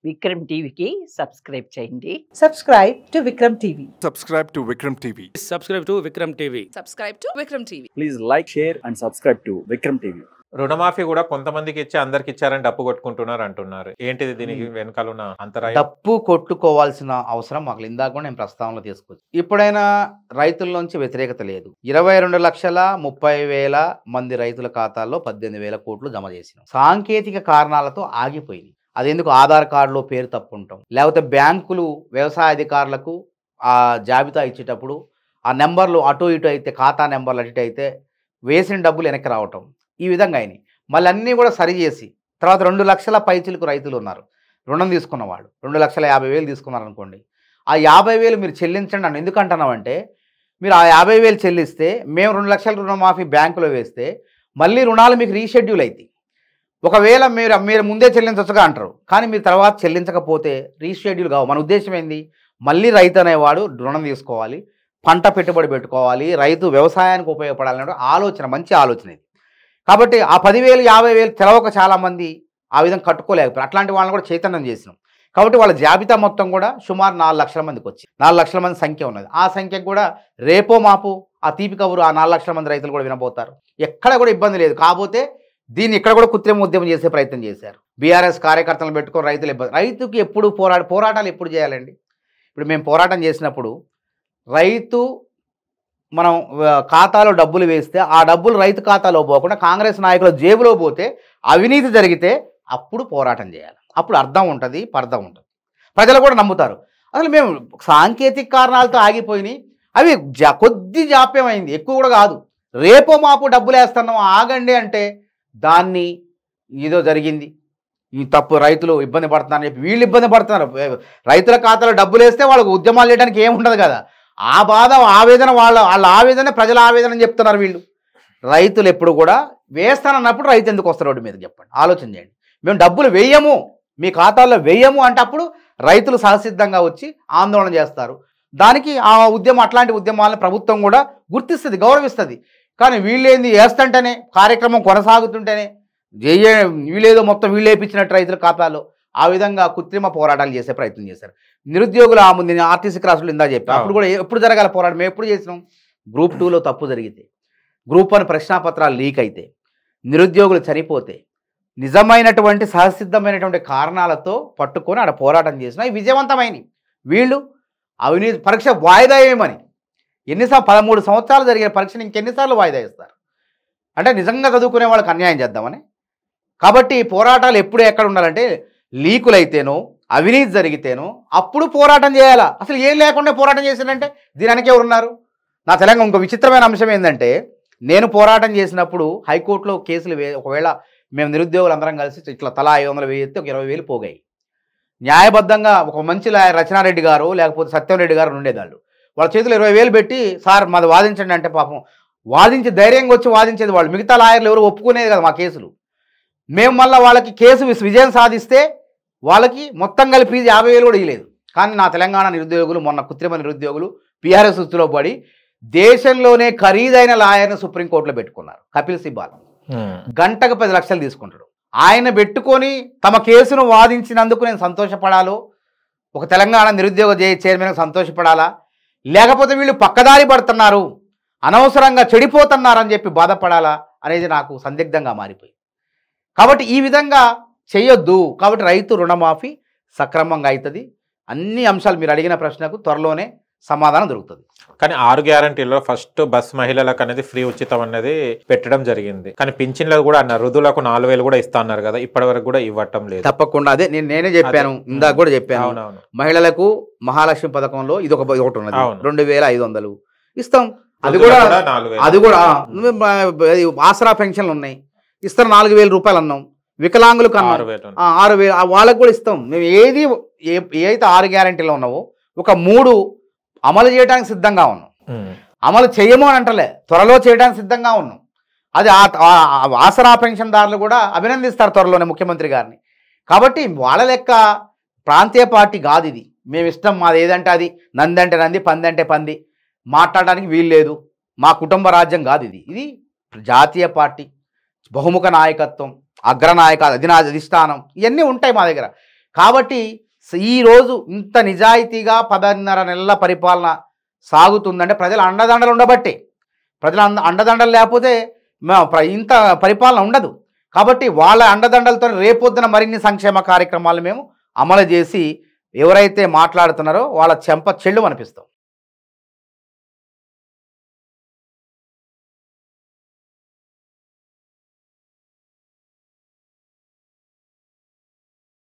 విక్రమ్ టీవీకి సబ్స్క్రైబ్ చేయండి. Subscribe to Vikram TV. Subscribe to Vikram TV. Subscribe to Vikram TV. Subscribe to Vikram TV. Please like, share and subscribe to Vikram TV. రుణమాఫీ కూడా కొంతమందికి ఇచ్చి అందరికి ఇచ్చారని డప్పు కొట్టుకుంటున్నారు అంటున్నారు. ఏంటిది దీనికి వెనకాల ఉన్న అంతరాయం? డప్పు కొట్టుకోవాల్సిన అవసరం మాకు ఇందాక కూడా నేను ప్రస్తావనలో తీసుకొచ్చి ఇప్పుడైనా రైతుల నుంచి వ్యతిరేకత లేదు. 22,30,000 మంది రైతుల ఖాతాల్లో 18,000 కోట్లు జమ చేసినాం. సాంకేతిక కారణాలతో ఆగిపోయింది. అది ఎందుకు ఆధార్ కార్డులో పేరు తప్పుంటాం, లేకపోతే బ్యాంకులు వ్యవసాయ అధికారులకు ఆ జాబితా ఇచ్చేటప్పుడు ఆ నెంబర్లు అటు ఇటు అయితే, ఖాతా నెంబర్లు అటు ఇటు అయితే వేసిన డబ్బులు వెనక్కి రావటం, ఈ విధంగా అయినాయి. మళ్ళీ అన్నీ కూడా సరిచేసి తర్వాత 2 లక్షల పైచిలకు రైతులు ఉన్నారు. రుణం తీసుకున్న వాళ్ళు 2,50,000 తీసుకున్నారు అనుకోండి. ఆ 50,000 మీరు చెల్లించండి అని ఎందుకు అంటున్నామంటే, మీరు ఆ 50,000 చెల్లిస్తే మేము 2 లక్షల రుణమాఫీ బ్యాంకులో వేస్తే మళ్ళీ రుణాలు మీకు రీషెడ్యూల్ అవుతాయి. ఒకవేళ మీరు ముందే చెల్లించవచ్చుగా అంటారు, కానీ మీరు తర్వాత చెల్లించకపోతే రీషెడ్యూల్ కావు. మన ఉద్దేశం ఏంది, మళ్ళీ రైతు అనేవాడు రుణం తీసుకోవాలి, పంట పెట్టుబడి పెట్టుకోవాలి, రైతు వ్యవసాయానికి ఉపయోగపడాలనే ఆలోచన, మంచి ఆలోచన ఇది. కాబట్టి ఆ 10,000 50,000 తెలవక చాలామంది ఆ విధంగా కట్టుకోలేకపోయారు. అట్లాంటి వాళ్ళని కూడా చైతన్యం చేసినాం. కాబట్టి వాళ్ళ జాబితా మొత్తం కూడా సుమారు 4 లక్షల మందికి వచ్చి 4 లక్షల మంది సంఖ్య ఉన్నది. ఆ సంఖ్యకు కూడా రేపో మాపు ఆ తీపి కబురు ఆ 4 లక్షల మంది రైతులు కూడా వినబోతారు. ఎక్కడ కూడా ఇబ్బంది లేదు. కాకపోతే దీన్ని ఇక్కడ కూడా కృత్రిమ ఉద్యమం చేసే ప్రయత్నం చేశారు. బీఆర్ఎస్ కార్యకర్తలను పెట్టుకొని రైతులు ఇబ్బంది. రైతుకి ఎప్పుడు పోరాటాలు ఎప్పుడు చేయాలండి? ఇప్పుడు మేము పోరాటం చేసినప్పుడు రైతు మనం ఖాతాలో డబ్బులు వేస్తే ఆ డబ్బులు రైతు ఖాతాలో పోకుండా కాంగ్రెస్ నాయకుల జేబులో పోతే, అవినీతి జరిగితే అప్పుడు పోరాటం చేయాలి. అప్పుడు అర్థం ఉంటుంది, పర్థం ఉంటుంది, ప్రజలు కూడా నమ్ముతారు. అసలు మేము సాంకేతిక కారణాలతో ఆగిపోయినాయి. అవి కొద్ది జాప్యం అయింది, ఎక్కువ కూడా కాదు. రేపో మాపు డబ్బులు వేస్తున్నాం ఆగండి అంటే దాన్ని ఏదో జరిగింది, ఈ తప్పు, రైతులు ఇబ్బంది పడుతున్నారని చెప్పి వీళ్ళు ఇబ్బంది పడుతున్నారు. రైతుల ఖాతాలో డబ్బులు వేస్తే వాళ్ళకు ఉద్యమాలు చేయడానికి ఏముండదు కదా. ఆ బాధ, ఆవేదన, వాళ్ళ ఆవేదన, ప్రజల ఆవేదన చెప్తున్నారు వీళ్ళు. రైతులు ఎప్పుడు కూడా వేస్తానన్నప్పుడు రైతు ఎందుకు వస్తారు రోడ్డు మీద చెప్పండి, ఆలోచన చేయండి. మేము డబ్బులు వేయము, మీ ఖాతాల్లో వేయము అంటే అప్పుడు రైతులు సహసిద్ధంగా వచ్చి ఆందోళన చేస్తారు. దానికి ఆ ఉద్యమం, అట్లాంటి ఉద్యమాలను ప్రభుత్వం కూడా గుర్తిస్తుంది, గౌరవిస్తుంది. కానీ వీళ్ళేంది వేస్తుంటేనే, కార్యక్రమం కొనసాగుతుంటేనే వీళ్ళేదో మొత్తం వీళ్ళు వేయించినట్టు రైతుల ఖాతాలో ఆ విధంగా కృత్రిమ పోరాటాలు చేసే ప్రయత్నం చేశారు. నిరుద్యోగుల ముందు ఆర్టీసీ క్లాసులు ఇందా చెప్పి అప్పుడు కూడా ఎప్పుడు జరగాలి పోరాటం? మేము ఎప్పుడు చేసినాం? గ్రూప్ 2లో తప్పు జరిగితే, గ్రూప్ 1 ప్రశ్నాపత్రాలు లీక్ అయితే, నిరుద్యోగులు చనిపోతే, నిజమైనటువంటి సహసిద్ధమైనటువంటి కారణాలతో పట్టుకొని ఆడ పోరాటం చేసినా విజయవంతమైనవి. వీళ్ళు అవినీతి పరీక్ష వాయిదా వేయమని 13 సంవత్సరాలు జరిగిన పరీక్షను ఇంకెన్నిసార్లు వాయిదా వేస్తారు? అంటే నిజంగా చదువుకునే వాళ్ళకి అన్యాయం చేద్దామని. కాబట్టి పోరాటాలు ఎప్పుడు ఎక్కడ ఉండాలంటే, లీకులైతేనో అవినీతి జరిగితేనో అప్పుడు పోరాటం చేయాలా. అసలు ఏం లేకుండా పోరాటం చేసిందంటే దీనికి ఎవరున్నారు? నా తెలంగాణ ఇంకో విచిత్రమైన అంశం ఏంటంటే, నేను పోరాటం చేసినప్పుడు హైకోర్టులో కేసులు ఒకవేళ మేము నిరుద్యోగులు అందరం కలిసి ఇట్లా తలా 500 వేయిస్తే ఒక 20,000 పోగాయి. న్యాయబద్ధంగా ఒక మంచి రచనారెడ్డి గారు లేకపోతే సత్యంరెడ్డి గారు ఉండేదాళ్ళు, వాళ్ళ చేతులు 20,000 పెట్టి సార్ మాది వాదించండి అంటే పాపం వాదించి ధైర్యంగా వచ్చి వాదించేది వాళ్ళు. మిగతా లాయర్లు ఎవరు ఒప్పుకునేది కదా మా కేసులు. మేము మళ్ళీ వాళ్ళకి కేసు విజయం సాధిస్తే వాళ్ళకి మొత్తం కలిపి 50,000 కూడా ఇవ్వలేదు. కానీ నా తెలంగాణ నిరుద్యోగులు మొన్న కృత్రిమ నిరుద్యోగులు PRS ఉచ్చులో పడి దేశంలోనే ఖరీదైన లాయర్ని సుప్రీంకోర్టులో పెట్టుకున్నారు. కపిల్ సిబాల్ గంటకు 10 లక్షలు తీసుకుంటాడు. ఆయన పెట్టుకొని తమ కేసును వాదించినందుకు నేను సంతోషపడాలో, ఒక తెలంగాణ నిరుద్యోగ చైర్మన్కి సంతోషపడాలా, లేకపోతే వీళ్ళు పక్కదారి పడుతున్నారు, అనవసరంగా చెడిపోతున్నారని చెప్పి బాధపడాలా అనేది నాకు సందిగ్ధంగా మారిపోయింది. కాబట్టి ఈ విధంగా చేయొద్దు. కాబట్టి రైతు రుణమాఫీ సక్రమంగా అవుతుంది. అన్ని అంశాలు మీరు అడిగిన ప్రశ్నకు త్వరలోనే సమాధానం దొరుకుతుంది. కానీ 6 గ్యారంటీలో ఫస్ట్ బస్ మహిళలకు అనేది ఫ్రీ ఉచితం అనేది పెట్టడం జరిగింది. కానీ పింఛన్లు కూడా అన్నారు, వృద్ధులకు 4,000 కూడా ఇస్తా అన్నారు కదా, ఇప్పటి వరకు కూడా ఇవ్వటం లేదు. తప్పకుండా అదే నేనే చెప్పాను, ఇందాక కూడా చెప్పాను. మహిళలకు మహాలక్ష్మి పథకంలో ఇది ఒకటి ఉన్నది, 2,500 ఇస్తాం. అది కూడా ఆసరా పెన్షన్లు ఉన్నాయి, ఇస్తారు 4,000 రూపాయలు అన్నాం. వికలాంగులకు 6,000 వాళ్ళకు కూడా ఇస్తాం. మేము ఏదైతే 6 గ్యారంటీలో ఉన్నావో ఒక 3 అమలు చేయడానికి సిద్ధంగా ఉన్నాం. అమలు చేయము అని అంటలే, త్వరలో చేయడానికి సిద్ధంగా ఉన్నాం. అది ఆసరా పెన్షన్దారులు కూడా అభినందిస్తారు త్వరలోనే ముఖ్యమంత్రి గారిని. కాబట్టి వాళ్ళ లెక్క ప్రాంతీయ పార్టీ కాదు ఇది. మేము ఇష్టం, మాది ఏదంటే అది, నంది అంటే నంది, పంది అంటే పంది మాట్లాడడానికి వీలు లేదు. మా కుటుంబ రాజ్యం కాదు ఇది. ఇది జాతీయ పార్టీ, బహుముఖ నాయకత్వం, అగ్రనాయక అధిష్టానం ఇవన్నీ ఉంటాయి మా దగ్గర. కాబట్టి ఈరోజు ఇంత నిజాయితీగా 10.5 నెలల పరిపాలన సాగుతుందంటే ప్రజల అండదండలు ఉండబట్టే. ప్రజల అండదండలు లేకపోతే ఇంత పరిపాలన ఉండదు. కాబట్టి వాళ్ళ అండదండలతో రేపొద్దున మరిన్ని సంక్షేమ కార్యక్రమాలు మేము అమలు చేసి ఎవరైతే మాట్లాడుతున్నారో వాళ్ళ చెంప చెళ్ళు అనిపిస్తాం.